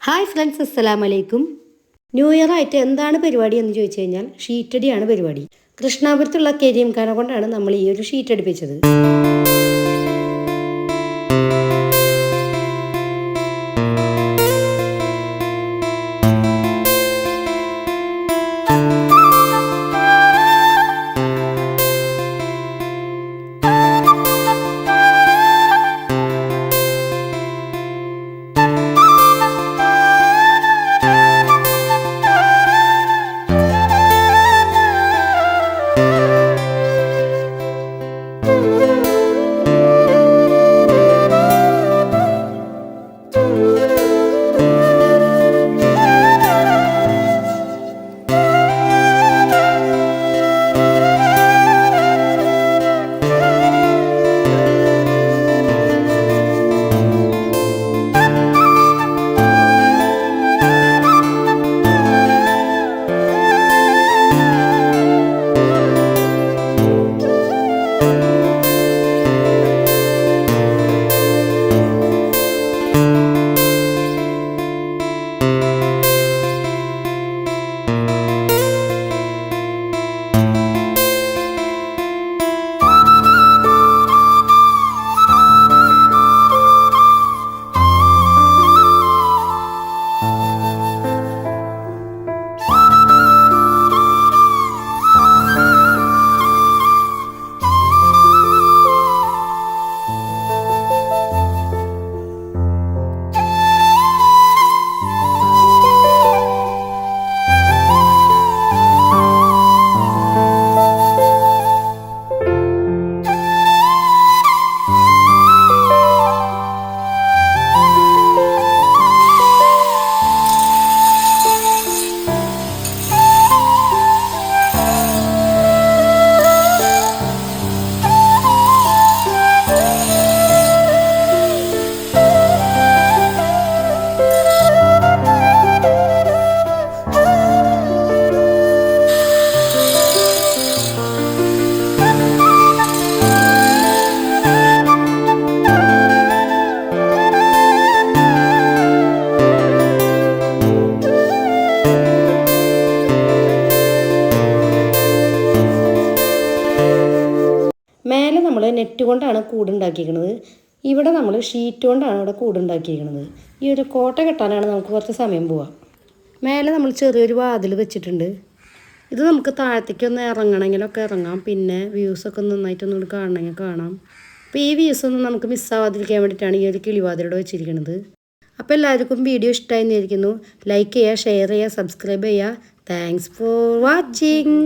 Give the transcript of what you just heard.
Hi friends, അസ്സലാമു അലൈക്കും. New year ആയിട്ട് എന്താണ് പരിപാടി എന്ന് ചോദിച്ചു കഴിഞ്ഞാൽ ഷീറ്റടിയാണ് പരിപാടി. കൃഷ്ണാപുരത്തുള്ള കരീംഖാനെ കൊണ്ടാണ് നമ്മൾ ഈ ഒരു ഷീറ്റ് അടുപ്പിച്ചത്. മേലെ നമ്മൾ നെറ്റ് കൊണ്ടാണ് കൂടുണ്ടാക്കിയിരിക്കുന്നത്. ഇവിടെ നമ്മൾ ഷീറ്റ് കൊണ്ടാണ് ഇവിടെ കൂടുണ്ടാക്കിയിരിക്കുന്നത്. ഈ ഒരു കോട്ട കെട്ടാനാണ് നമുക്ക് കുറച്ച് സമയം പോവുക. മേലെ നമ്മൾ ചെറിയൊരു വാതിൽ വെച്ചിട്ടുണ്ട്. ഇത് നമുക്ക് താഴത്തേക്കൊന്ന് ഇറങ്ങണമെങ്കിലൊക്കെ ഇറങ്ങാം. പിന്നെ വ്യൂസൊക്കെ നന്നായിട്ടൊന്നും കാണണമെങ്കിൽ കാണാം. അപ്പോൾ ഈ വ്യൂസൊന്നും നമുക്ക് മിസ്സാവാതിരിക്കാൻ വേണ്ടിയിട്ടാണ് ഈ ഒരു കിളിവാതിലൂടെ വെച്ചിരിക്കുന്നത്. അപ്പോൾ എല്ലാവർക്കും വീഡിയോ ഇഷ്ടമായി എന്നിരിക്കുന്നു. ലൈക്ക് ചെയ്യുക, ഷെയർ ചെയ്യുക, സബ്സ്ക്രൈബ് ചെയ്യുക. Thanks for watching.